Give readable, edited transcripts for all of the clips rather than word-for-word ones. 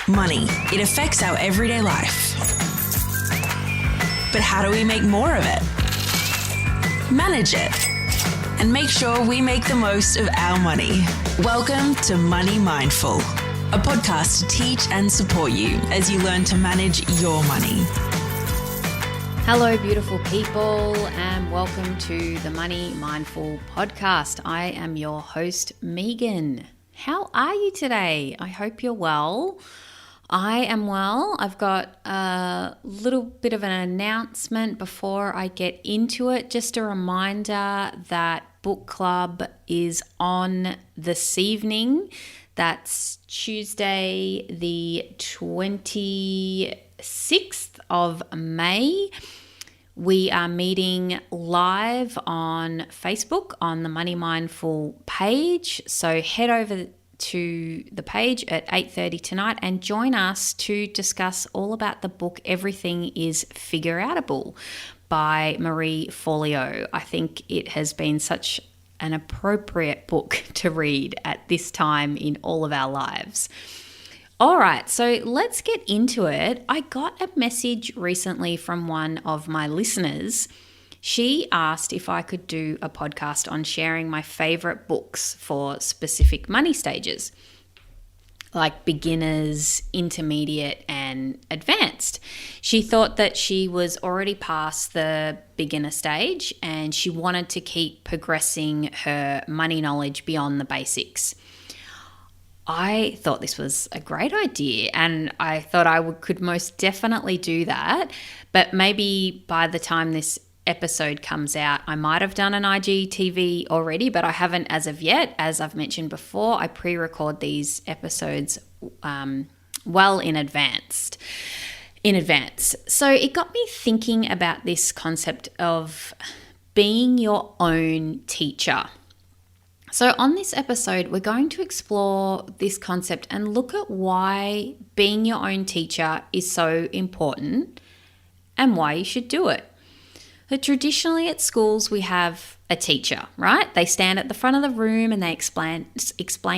Money. It affects our everyday life. But how do we make more of it? Manage it. And make sure we make the most of our money. Welcome to Money Mindful, a podcast to teach and support you as you learn to manage your money. Hello, beautiful people, and welcome to the Money Mindful podcast. I am your host, Meaghan. How are you today? I hope you're well. I am well. I've got a little bit of an announcement before I get into it. Just a reminder that book club is on this evening. That's Tuesday, the 26th of May. We are meeting live on Facebook on the Money Mindful page. So head over to the page at 8:30 tonight and join us to discuss all about the book Everything is Figure-Outable by Marie Forleo. I think it has been such an appropriate book to read at this time in all of our lives. All right, so let's get into it. I got a message recently from one of my listeners. She asked if I could do a podcast on sharing my favorite books for specific money stages, like beginners, intermediate, and advanced. She thought that she was already past the beginner stage and she wanted to keep progressing her money knowledge beyond the basics. I thought this was a great idea and I thought I could most definitely do that. But maybe by the time this episode comes out, I might have done an IGTV already, but I haven't as of yet. As I've mentioned before, I pre-record these episodes well in advance. So it got me thinking about this concept of being your own teacher. So on this episode, we're going to explore this concept and look at why being your own teacher is so important and why you should do it. So traditionally at schools, we have a teacher, right? They stand at the front of the room and they explain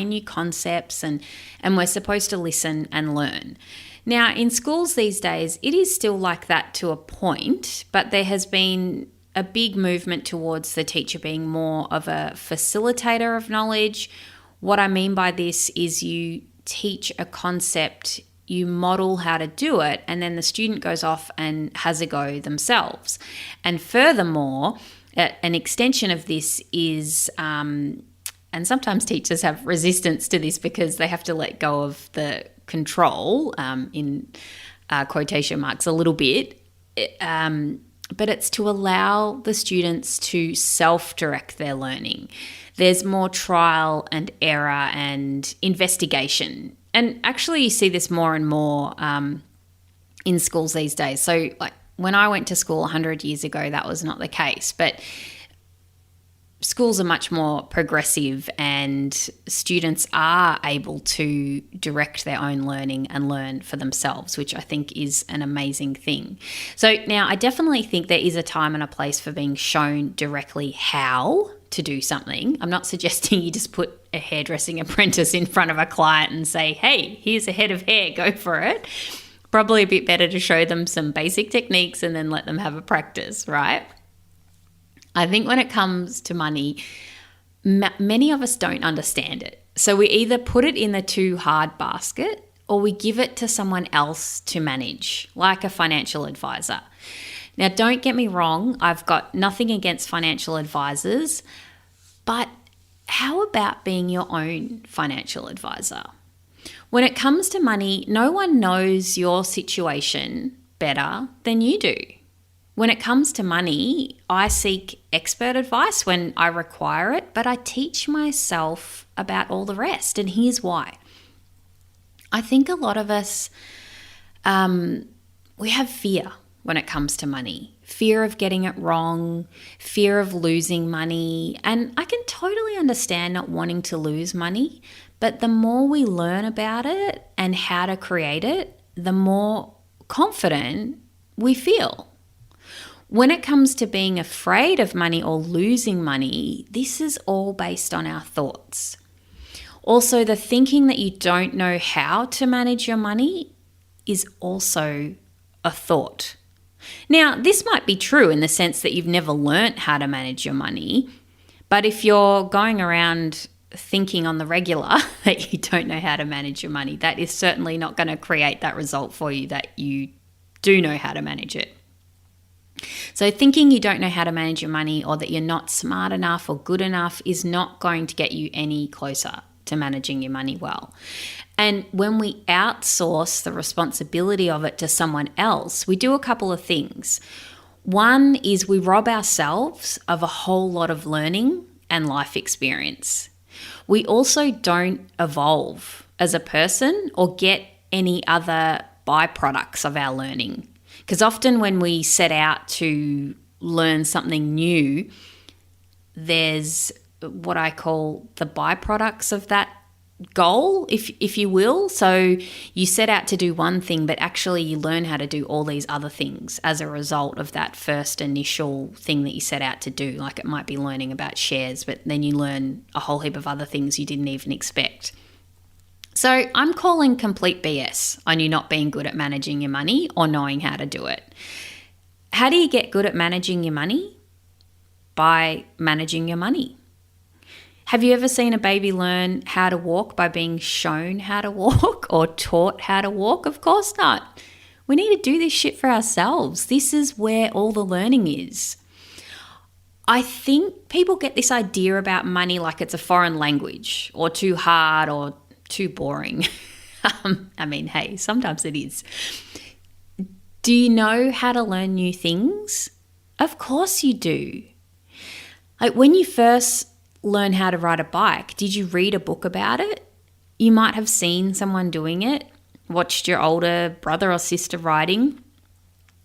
new concepts and we're supposed to listen and learn. Now, in schools these days, it is still like that to a point, but there has been a big movement towards the teacher being more of a facilitator of knowledge. What I mean by this is you teach a concept, you model how to do it, and then the student goes off and has a go themselves. And furthermore, an extension of this is, and sometimes teachers have resistance to this because they have to let go of the control, in quotation marks, a little bit, but it's to allow the students to self-direct their learning. There's more trial and error and investigation. And actually you see this more and more in schools these days. So like when I went to school 100 years ago, that was not the case. But schools are much more progressive and students are able to direct their own learning and learn for themselves, which I think is an amazing thing. So now I definitely think there is a time and a place for being shown directly how to do something. I'm not suggesting you just put a hairdressing apprentice in front of a client and say, hey, here's a head of hair, go for it. Probably a bit better to show them some basic techniques and then let them have a practice, right? I think when it comes to money, many of us don't understand it. So we either put it in the too hard basket or we give it to someone else to manage, like a financial advisor. Now, don't get me wrong, I've got nothing against financial advisors, but how about being your own financial advisor? When it comes to money, no one knows your situation better than you do. When it comes to money, I seek expert advice when I require it, but I teach myself about all the rest. And here's why. I think a lot of us, we have fear when it comes to money. Fear of getting it wrong, fear of losing money. And I can totally understand not wanting to lose money, but the more we learn about it and how to create it, the more confident we feel. When it comes to being afraid of money or losing money, this is all based on our thoughts. Also, the thinking that you don't know how to manage your money is also a thought. Now, this might be true in the sense that you've never learnt how to manage your money, but if you're going around thinking on the regular that you don't know how to manage your money, that is certainly not going to create that result for you that you do know how to manage it. So thinking you don't know how to manage your money or that you're not smart enough or good enough is not going to get you any closer to managing your money well. And when we outsource the responsibility of it to someone else, we do a couple of things. One is we rob ourselves of a whole lot of learning and life experience. We also don't evolve as a person or get any other byproducts of our learning. Because often when we set out to learn something new, there's what I call the byproducts of that goal, if you will. So you set out to do one thing, but actually you learn how to do all these other things as a result of that first initial thing that you set out to do. Like it might be learning about shares, but then you learn a whole heap of other things you didn't even expect. So I'm calling complete BS on you not being good at managing your money or knowing how to do it. How do you get good at managing your money? By managing your money. Have you ever seen a baby learn how to walk by being shown how to walk or taught how to walk? Of course not. We need to do this shit for ourselves. This is where all the learning is. I think people get this idea about money like it's a foreign language or too hard or too boring. I mean, hey, sometimes it is. Do you know how to learn new things? Of course you do. Like when you first learn how to ride a bike, did you read a book about it? You might have seen someone doing it, watched your older brother or sister riding.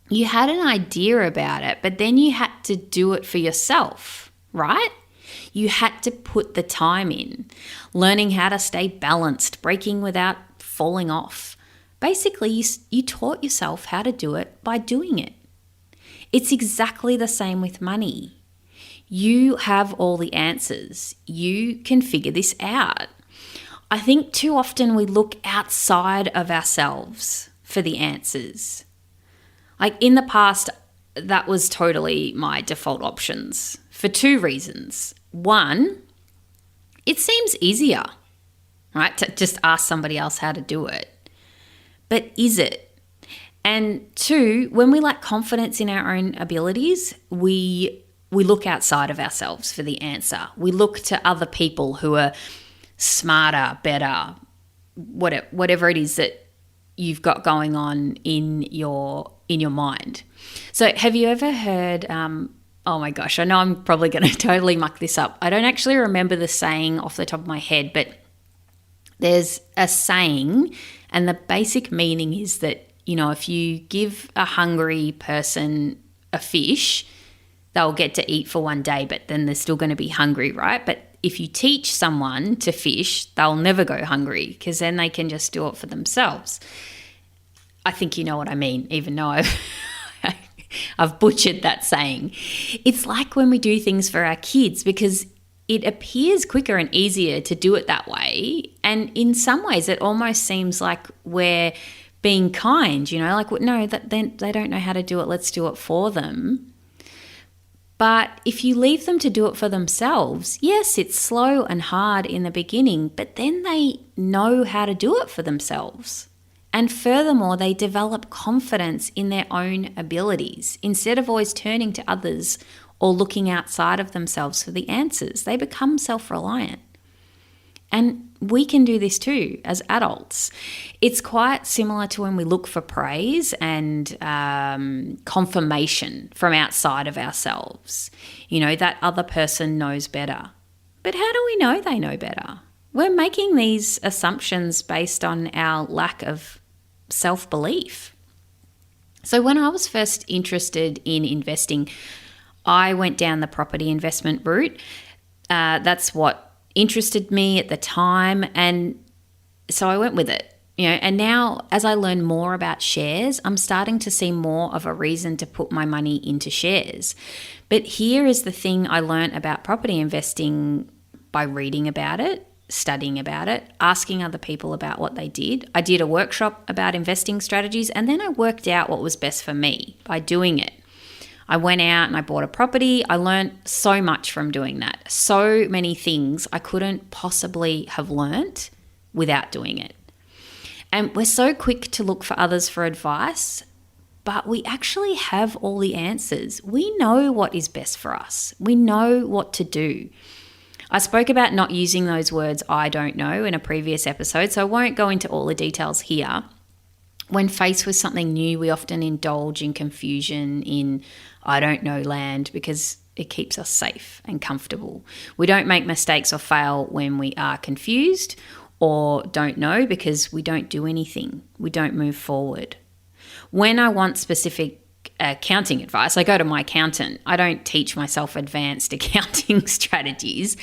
You had an idea about it, but then you had to do it for yourself, right? You had to put the time in, learning how to stay balanced, braking without falling off. Basically, you taught yourself how to do it by doing it. It's exactly the same with money. You have all the answers. You can figure this out. I think too often we look outside of ourselves for the answers. Like in the past, that was totally my default options for two reasons. One, it seems easier, right, to just ask somebody else how to do it. But is it? And two, when we lack confidence in our own abilities, we look outside of ourselves for the answer. We look to other people who are smarter, better, whatever it is that you've got going on in your mind. So have you ever heard, oh my gosh, I know I'm probably going to totally muck this up. I don't actually remember the saying off the top of my head, but there's a saying and the basic meaning is that, if you give a hungry person a fish, they'll get to eat for one day, but then they're still going to be hungry, right? But if you teach someone to fish, they'll never go hungry because then they can just do it for themselves. I think you know what I mean, even though I've butchered that saying. It's like when we do things for our kids because it appears quicker and easier to do it that way. And in some ways, it almost seems like we're being kind, like, no, they don't know how to do it. Let's do it for them. But if you leave them to do it for themselves, yes, it's slow and hard in the beginning, but then they know how to do it for themselves. And furthermore, they develop confidence in their own abilities. Instead of always turning to others or looking outside of themselves for the answers, they become self-reliant. And we can do this too as adults. It's quite similar to when we look for praise and confirmation from outside of ourselves. That other person knows better. But how do we know they know better? We're making these assumptions based on our lack of self-belief. So when I was first interested in investing, I went down the property investment route. That's what interested me at the time, and so I went with it. And now as I learn more about shares, I'm starting to see more of a reason to put my money into shares. But here is the thing I learned about property investing by reading about it studying about it, asking other people about what they did. I did a workshop about investing strategies, and then I worked out what was best for me by doing it. I went out and I bought a property. I learned so much from doing that. So many things I couldn't possibly have learnt without doing it. And we're so quick to look for others for advice, but we actually have all the answers. We know what is best for us. We know what to do. I spoke about not using those words, I don't know, in a previous episode, so I won't go into all the details here. When faced with something new, we often indulge in confusion, in I don't know land, because it keeps us safe and comfortable. We don't make mistakes or fail when we are confused or don't know, because we don't do anything. We don't move forward. When I want specific accounting advice, I go to my accountant. I don't teach myself advanced accounting strategies,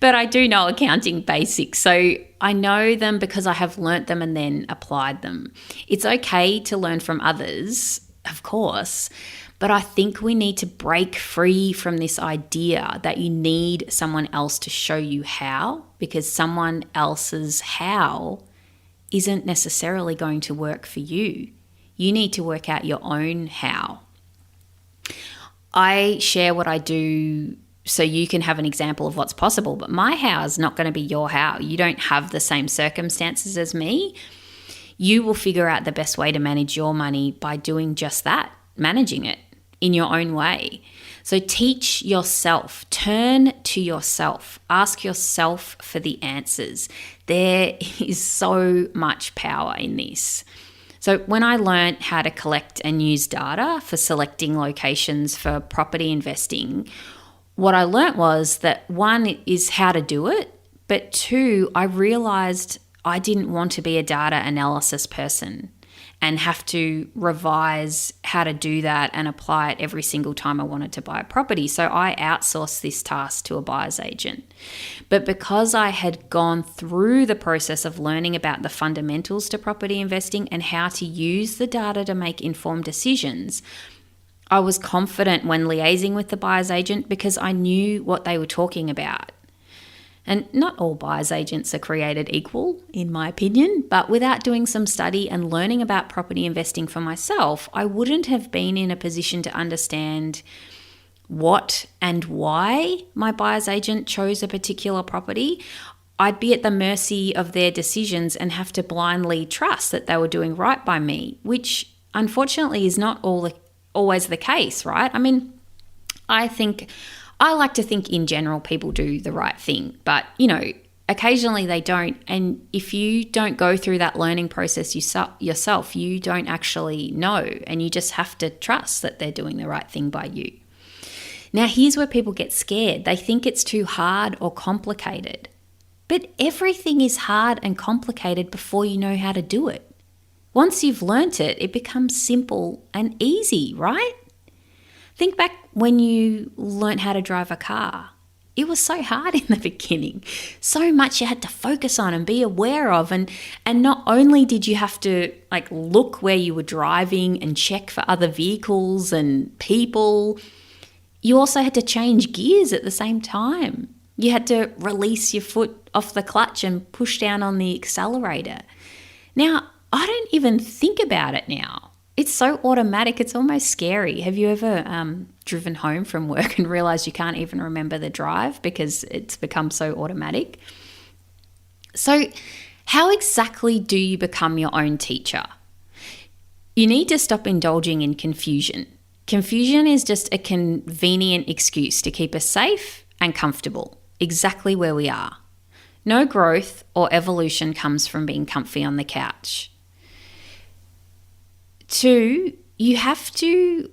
but I do know accounting basics. So I know them because I have learnt them and then applied them. It's okay to learn from others, of course, but I think we need to break free from this idea that you need someone else to show you how, because someone else's how isn't necessarily going to work for you. You need to work out your own how. I share what I do so you can have an example of what's possible, but my how is not going to be your how. You don't have the same circumstances as me. You will figure out the best way to manage your money by doing just that, managing it in your own way. So teach yourself, turn to yourself, ask yourself for the answers. There is so much power in this. So when I learned how to collect and use data for selecting locations for property investing, what I learned was that one is how to do it, but two, I realized I didn't want to be a data analysis person and have to revise how to do that and apply it every single time I wanted to buy a property. So I outsourced this task to a buyer's agent. But because I had gone through the process of learning about the fundamentals to property investing and how to use the data to make informed decisions, I was confident when liaising with the buyer's agent because I knew what they were talking about. And not all buyer's agents are created equal, in my opinion, but without doing some study and learning about property investing for myself, I wouldn't have been in a position to understand what and why my buyer's agent chose a particular property. I'd be at the mercy of their decisions and have to blindly trust that they were doing right by me, which unfortunately is not always the case, right? I mean, I like to think in general people do the right thing, but occasionally they don't. And if you don't go through that learning process yourself, you don't actually know, and you just have to trust that they're doing the right thing by you. Now, here's where people get scared. They think it's too hard or complicated, but everything is hard and complicated before you know how to do it. Once you've learnt it, it becomes simple and easy, right? Think back when you learnt how to drive a car. It was so hard in the beginning. So much you had to focus on and be aware of. And not only did you have to look where you were driving and check for other vehicles and people, you also had to change gears at the same time. You had to release your foot off the clutch and push down on the accelerator. Now, I don't even think about it now. It's so automatic, it's almost scary. Have you ever driven home from work and realized you can't even remember the drive because it's become so automatic? So how exactly do you become your own teacher? You need to stop indulging in confusion. Confusion is just a convenient excuse to keep us safe and comfortable, exactly where we are. No growth or evolution comes from being comfy on the couch. 2, you have to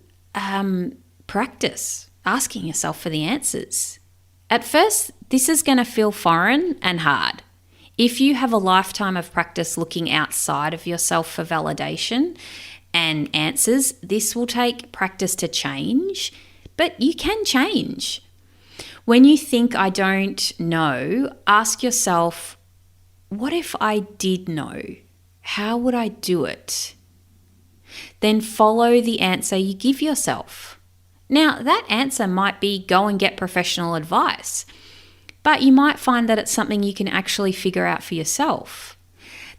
practice asking yourself for the answers. At first, this is going to feel foreign and hard. If you have a lifetime of practice looking outside of yourself for validation and answers, this will take practice to change, but you can change. When you think I don't know, ask yourself, what if I did know? How would I do it? Then follow the answer you give yourself. Now, that answer might be go and get professional advice, but you might find that it's something you can actually figure out for yourself.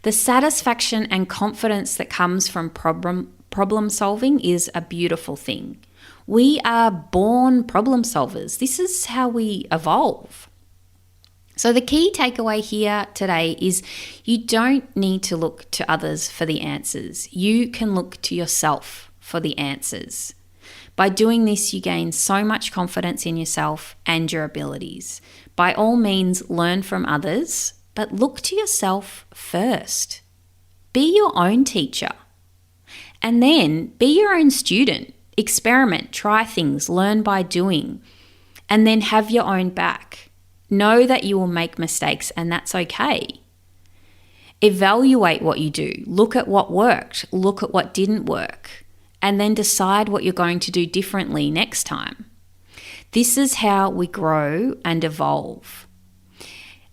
The satisfaction and confidence that comes from problem solving is a beautiful thing. We are born problem solvers. This is how we evolve. So the key takeaway here today is you don't need to look to others for the answers. You can look to yourself for the answers. By doing this, you gain so much confidence in yourself and your abilities. By all means, learn from others, but look to yourself first. Be your own teacher. And then be your own student. Experiment, try things, learn by doing, and then have your own back. Know that you will make mistakes, and that's okay. Evaluate what you do. Look at what worked. Look at what didn't work. And then decide what you're going to do differently next time. This is how we grow and evolve.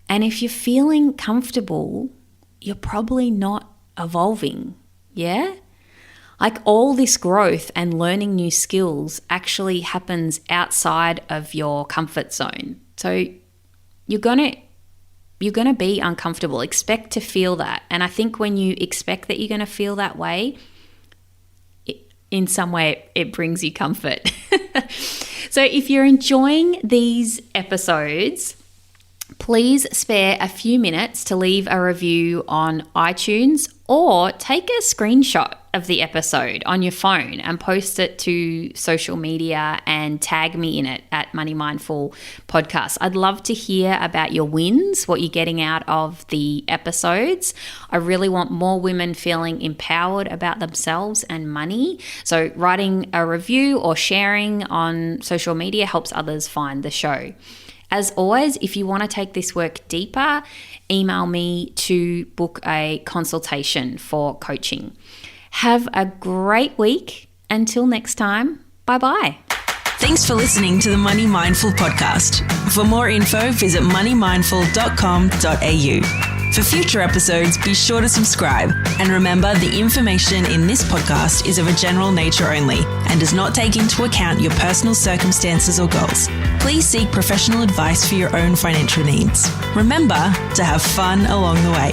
And if you're feeling comfortable, you're probably not evolving. Yeah? Like all this growth and learning new skills actually happens outside of your comfort zone. So you're going to be uncomfortable. Expect to feel that. And I think when you expect that you're going to feel that way, in some way it brings you comfort. So if you're enjoying these episodes, please spare a few minutes to leave a review on iTunes or take a screenshot of the episode on your phone and post it to social media and tag me in it at Money Mindful Podcast. I'd love to hear about your wins, what you're getting out of the episodes. I really want more women feeling empowered about themselves and money. So writing a review or sharing on social media helps others find the show. As always, if you want to take this work deeper, email me to book a consultation for coaching. Have a great week. Until next time, bye-bye. Thanks for listening to the Money Mindful podcast. For more info, visit moneymindful.com.au. For future episodes, be sure to subscribe. And remember, the information in this podcast is of a general nature only and does not take into account your personal circumstances or goals. Please seek professional advice for your own financial needs. Remember to have fun along the way.